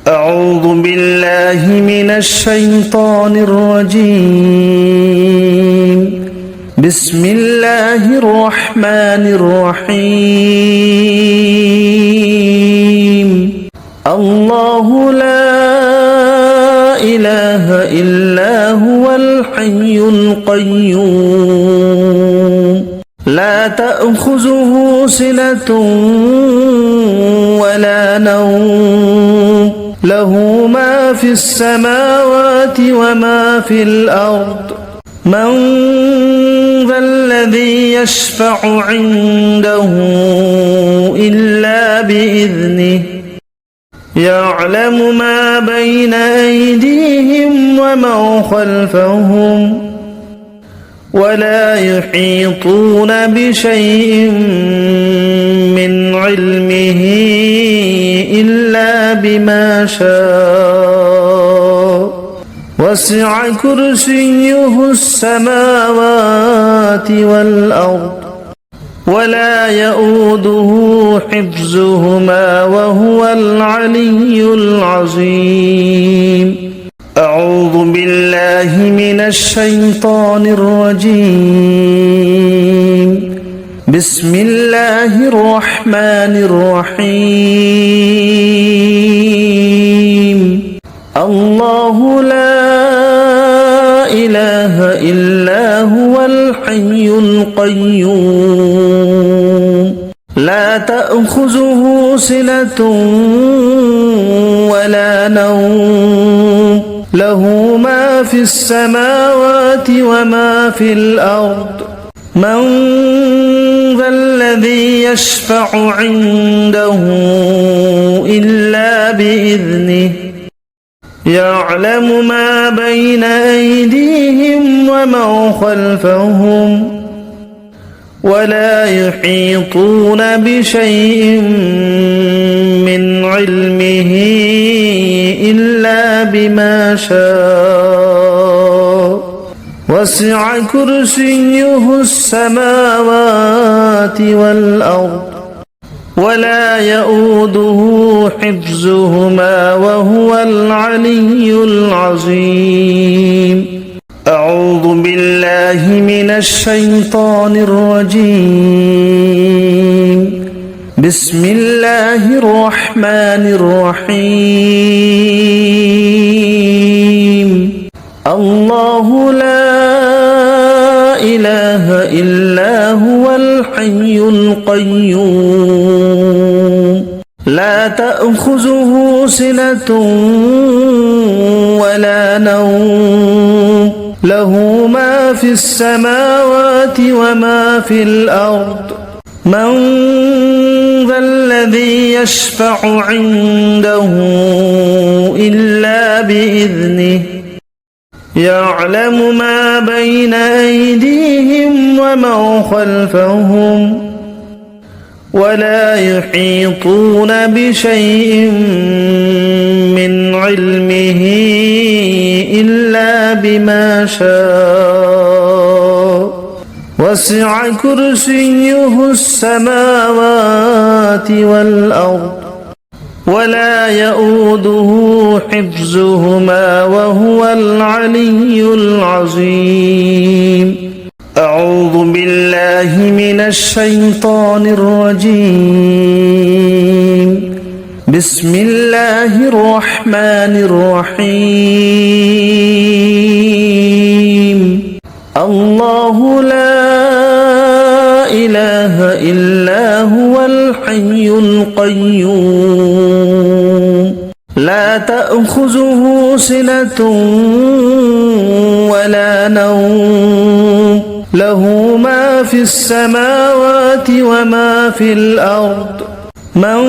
أعوذ بالله من الشيطان الرجيم بسم الله الرحمن الرحيم الله لا إله إلا هو الحي القيوم لا تأخذه سنة ولا نوم له ما في السماوات وما في الأرض من ذا الذي يشفع عنده إلا بإذنه يعلم ما بين أيديهم وما خلفهم ولا يحيطون بشيء من علمه إلا بما شاء وسع كرسيه السماوات والأرض ولا يؤوده حفظهما وهو العلي العظيم أعوذ بالله من الشيطان الرجيم بسم الله الرحمن الرحيم الله لا إله إلا هو الحي القيوم لا تأخذه سنة ولا نوم له ما في السماوات وما في الأرض من ذا الذي يشفع عنده إلا بإذنه يعلم ما بين أيديهم وما خلفهم ولا يحيطون بشيء من علمه إلا بما شاء وسع كرسيه السماوات والأرض ولا يؤوده حفظهما وهو العلي العظيم أعوذ بالله من الشيطان الرجيم بسم الله الرحمن الرحيم الله لا إله إلا هو الحي القيوم لا تأخذه سنة ولا نوم له ما في السماوات وما في الأرض من ذا الذي يشفع عنده إلا بإذنه يعلم ما بين أيديهم وما خلفهم ولا يحيطون بشيء من علمه إلا بما شاء وسع كرسيه السماوات والأرض ولا يؤوده حفظهما وهو العلي العظيم أعوذ بالله من الشيطان الرجيم بسم الله الرحمن الرحيم الله لا إله إلا هو الحي القيوم لا تأخذه سنة ولا نوم له ما في السماوات وما في الأرض من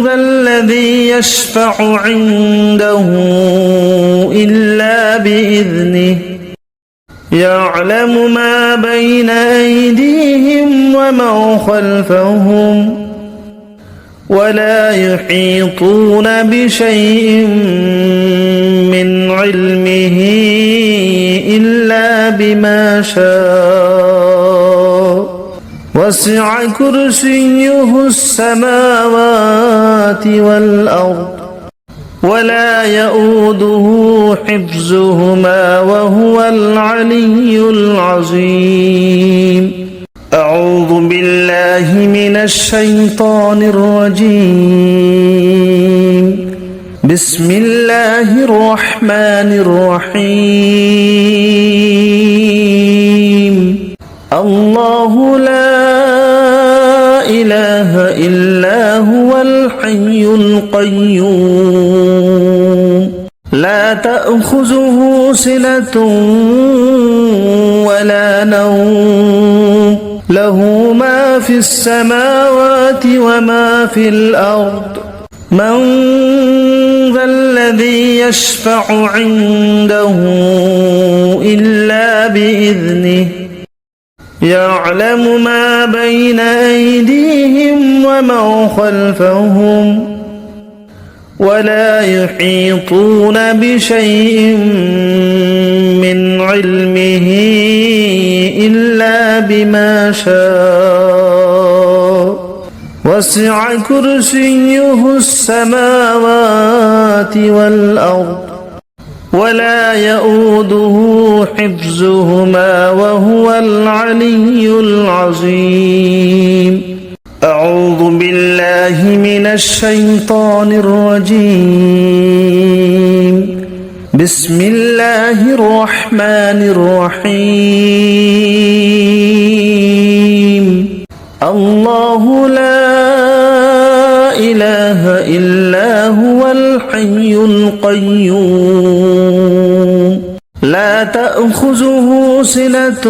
ذا الذي يشفع عنده إلا بإذنه يعلم ما بين أيديهم وما خلفهم ولا يحيطون بشيء من علمه إلا بما شاء وسع كرسيه السماوات والأرض ولا يؤوده حفظهما وهو العلي العظيم. أعوذ بالله من الشيطان الرجيم. بسم الله الرحمن الرحيم. الله لا إله إلا هو الحي القيوم لا تأخذه سنة ولا نوم له ما في السماوات وما في الأرض من ذا الذي يشفع عنده إلا بإذنه يعلم ما بين أيديهم وما خلفهم ولا يحيطون بشيء من علمه إلا بما شاء وسع كرسيه السماوات والأرض ولا يؤوده حفظهما وهو العلي العظيم. أعوذ بالله من الشيطان الرجيم. بسم الله الرحمن الرحيم. الله لا إله إلا هو الحي القيوم لا تأخذه سنة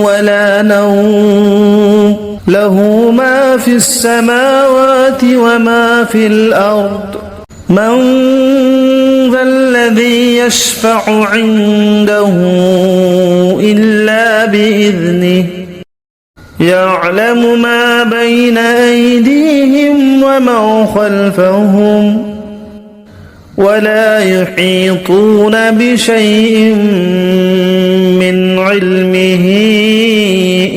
ولا نوم له ما في السماوات وما في الأرض من ذا الذي يشفع عنده إلا بإذنه يعلم ما بين أيديهم وما خلفهم ولا يحيطون بشيء من علمه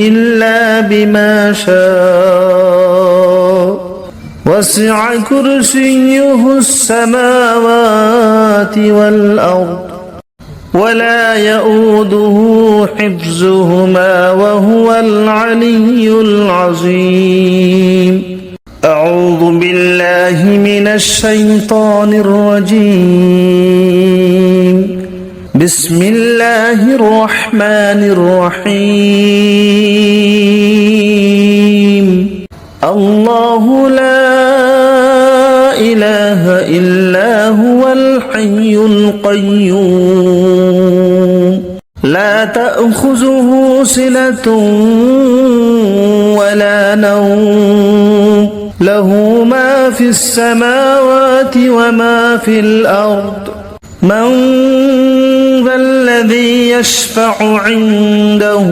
إلا بما شاء وسع كرسيه السماوات والأرض ولا يؤوده حفظهما وهو العلي العظيم. أعوذ بالله من الشيطان الرجيم. بسم الله الرحمن الرحيم. الله لا إله إلا هو الحي القيوم لا تأخذه سنة ولا نوم له ما في السماوات وما في الأرض من ذا الذي يشفع عنده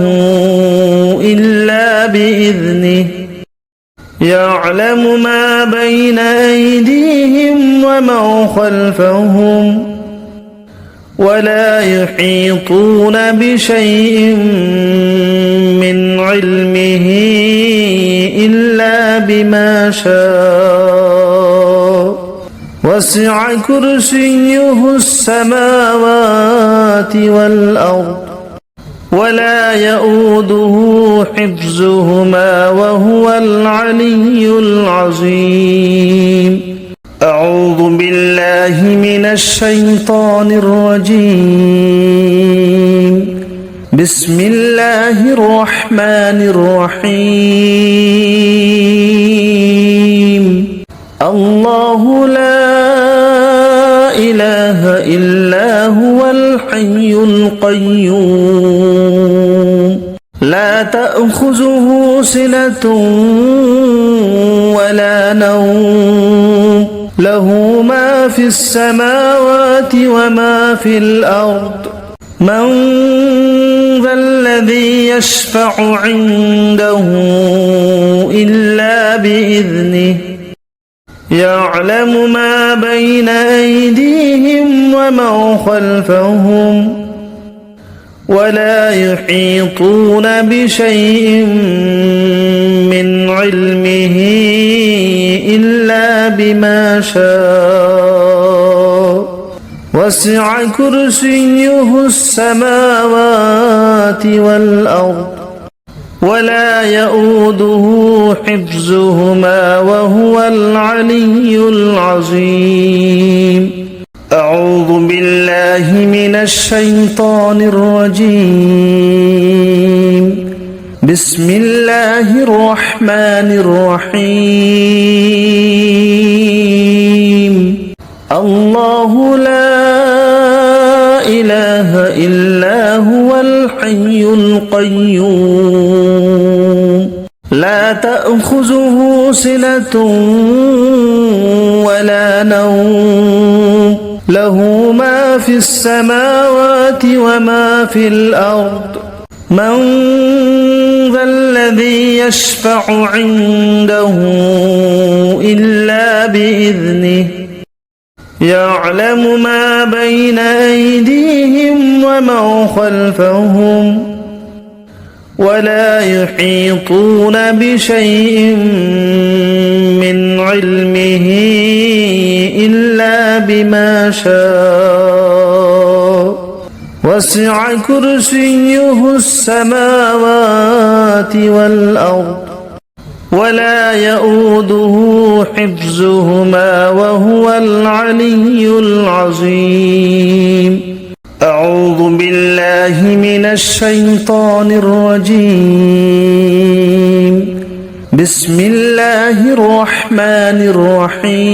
إلا بإذنه يعلم ما بين أيديهم وما خلفهم ولا يحيطون بشيء من علمه إلا بما شاء وسع كرسيه السماوات والأرض ولا يؤوده حفظهما وهو العلي العظيم. أعوذ بالله من الشيطان الرجيم. بسم الله الرحمن الرحيم. الله لا إله إلا هو الحي القيوم لا تأخذه سنة ولا نوم له ما في السماوات وما في الأرض من ذا الذي يشفع عنده إلا بإذنه يعلم ما بين أيديهم وما خلفهم ولا يحيطون بشيء من علمه إلا بما شاء وسع كرسيه السماوات والأرض ولا يؤوده حفظهما وهو العلي العظيم. أعوذ بالله من الشيطان الرجيم. بسم الله الرحمن الرحيم. الله لا إله إلا هو الحي القيوم لا تأخذه سنة ولا نوم له ما في السماوات وما في الأرض من ذا الذي يشفع عنده إلا بإذنه يعلم ما بين أيديهم وما خلفهم ولا يحيطون بشيء من علمه إلا بما شاء وسع كرسيه السماوات والأرض ولا يؤوده حفظهما وهو العلي العظيم. أعوذ بالله من الشيطان الرجيم. بسم الله الرحمن الرحيم.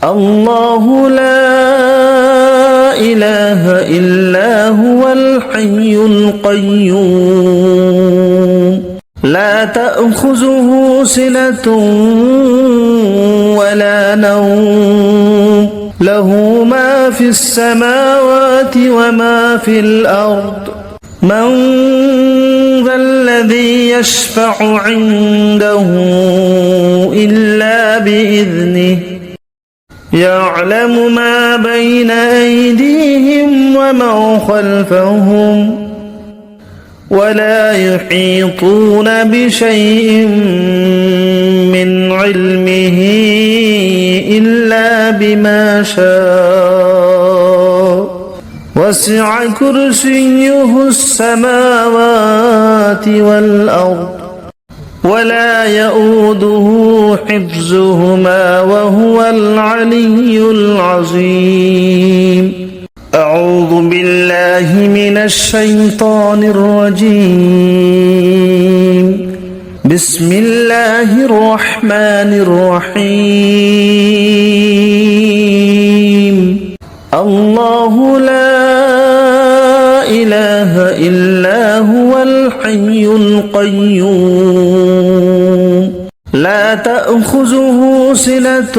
الله لا إله إلا هو الحي القيوم لا تأخذه سنة ولا نوم له ما في السماوات وما في الأرض من ذا الذي يشفع عنده إلا بإذنه يعلم ما بين أيديهم وما خلفهم ولا يحيطون بشيء من علمه إلا بما شاء وسع كرسيه السماوات والأرض ولا يؤوده حفظهما وهو العلي العظيم. أعوذ بالله من الشيطان الرجيم. بسم الله الرحمن الرحيم. الله لا إله إلا هو الحي القيوم لا تأخذه سنة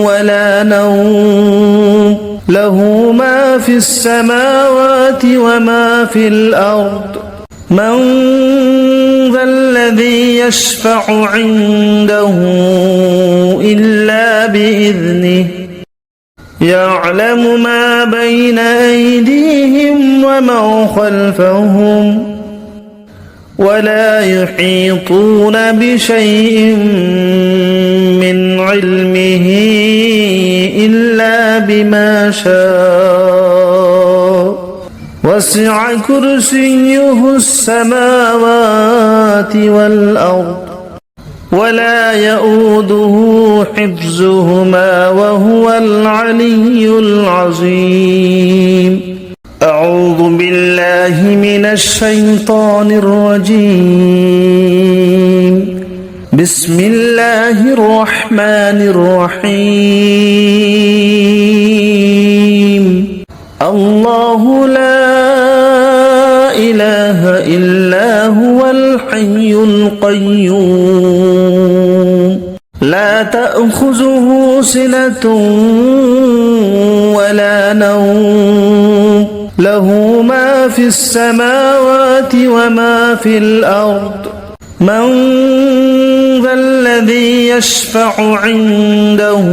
ولا نوم له ما في السماوات وما في الأرض من ذا الذي يشفع عنده إلا بإذنه يعلم ما بين أيديهم وما خلفهم ولا يحيطون بشيء من علمه إلا بما شاء وسع كرسيه السماوات والأرض ولا يؤوده حفظهما وهو العلي العظيم. أعوذ بالله من الشيطان الرجيم. بسم الله الرحمن الرحيم. الله لا إله إلا هو الحي القيوم لا تأخذه سنة ولا نوم له ما في السماوات وما في الأرض من ذا الذي يشفع عنده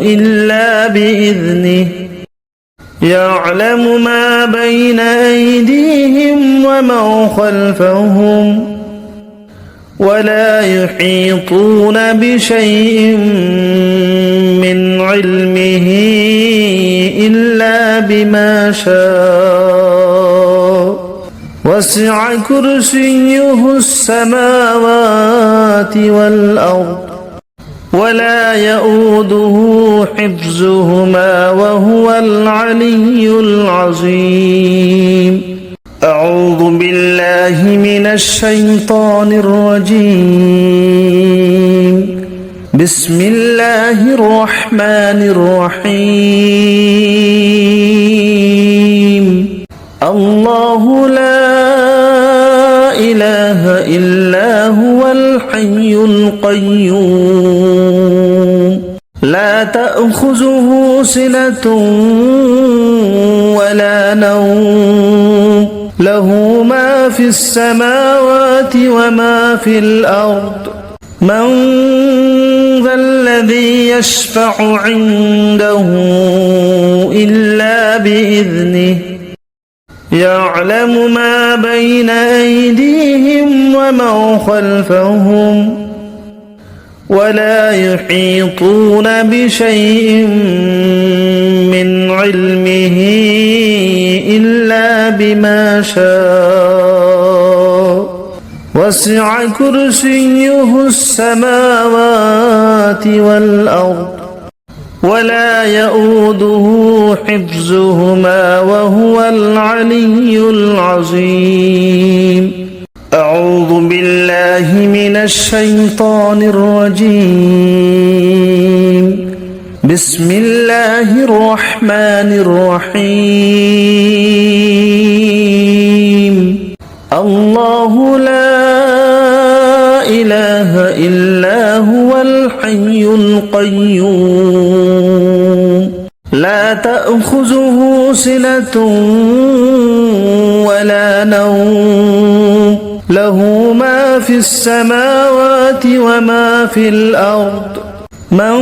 إلا بإذنه بإذنه يعلم ما بين أيديهم وما خلفهم ولا يحيطون بشيء من علمه إلا بما شاء وسع كرسيه السماوات والأرض ولا يؤوده حفظهما وهو العلي العظيم. أعوذ بالله من الشيطان الرجيم. بسم الله الرحمن الرحيم. الله لا إله إلا هو الحي القيوم لا تأخذه سنة ولا نوم له ما في السماوات وما في الأرض من ذا الذي يشفع عنده إلا بإذنه يعلم ما بين أيديهم وما خلفهم ولا يحيطون بشيء من علمه إلا بما شاء وسع كرسيه السماوات والأرض ولا يؤوده حفظهما وهو العلي العظيم. أعوذ بالله من الشيطان الرجيم. بسم الله الرحمن الرحيم. الله لا إله إلا هو الحي القيوم لا تأخذه سنة ولا نوم له ما في السماوات وما في الأرض من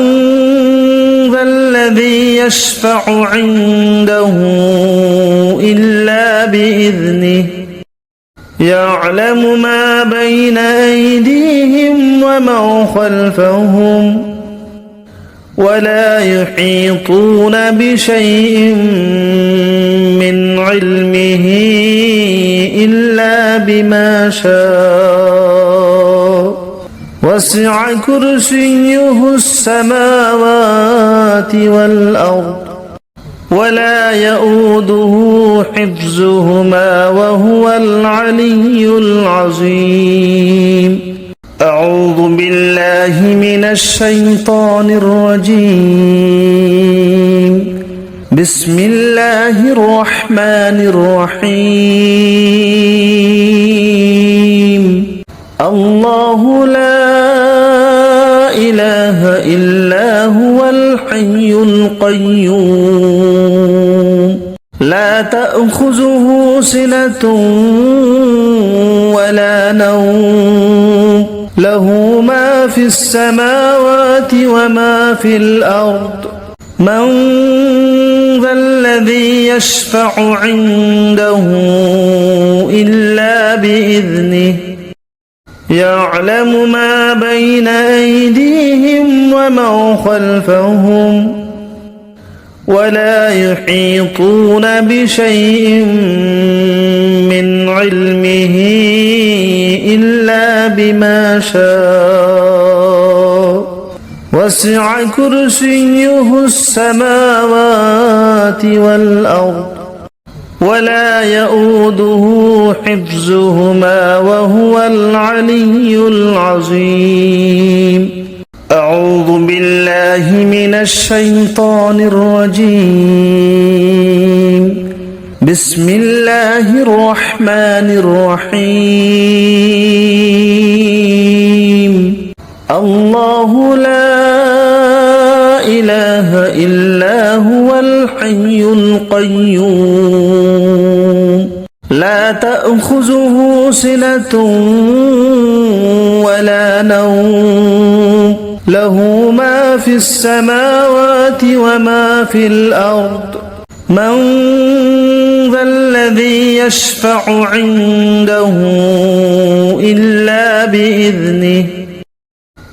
ذا الذي يشفع عنده إلا بإذنه يعلم ما بين أيديهم وما خلفهم ولا يحيطون بشيء من علمه إلا بما شاء وسع كرسيه السماوات والأرض ولا يؤوده حفظهما وهو العلي العظيم. أعوذ بالله من الشيطان الرجيم. بسم الله الرحمن الرحيم. الله لا إله إلا هو الحي القيوم لا تأخذه سنة ولا نوم له ما في السماوات وما في الأرض من ذا الذي يشفع عنده إلا بإذنه يعلم ما بين أيديهم وما خلفهم ولا يحيطون بشيء من علمه إلا بما شاء وسع كرسيه السماوات والأرض ولا يؤوده حفظهما وهو العلي العظيم. أعوذ بالله من الشيطان الرجيم. بسم الله الرحمن الرحيم. الله لا إله إلا هو الحي القيوم لا تأخذه سنة ولا نوم له ما في السماوات وما في الأرض من ذا الذي يشفع عنده إلا بإذنه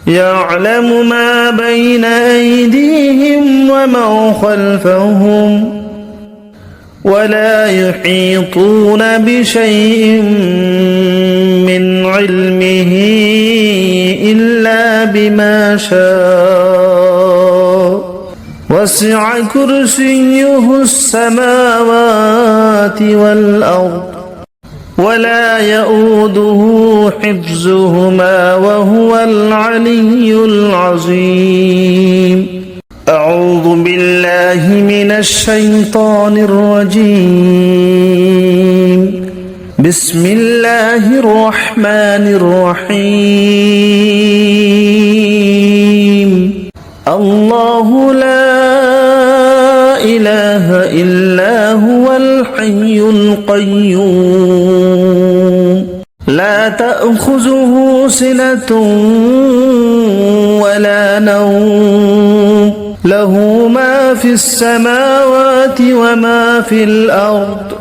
يعلم ما بين أيديهم وما خلفهم ولا يحيطون بشيء من علمه إلا بما شاء وسع كرسيه السماوات والأرض ولا يؤوده حفظهما وهو العلي العظيم. أعوذ بالله من الشيطان الرجيم. بسم الله الرحمن الرحيم. الله لا إله إلا هو الحي القيوم لا تأخذه سنة ولا نوم له ما في السماوات وما في الأرض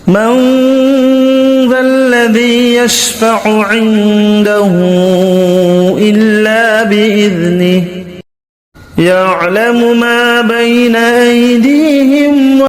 من ذا الذي يشفع عنده إلا بإذنه يعلم ما بين أيديهم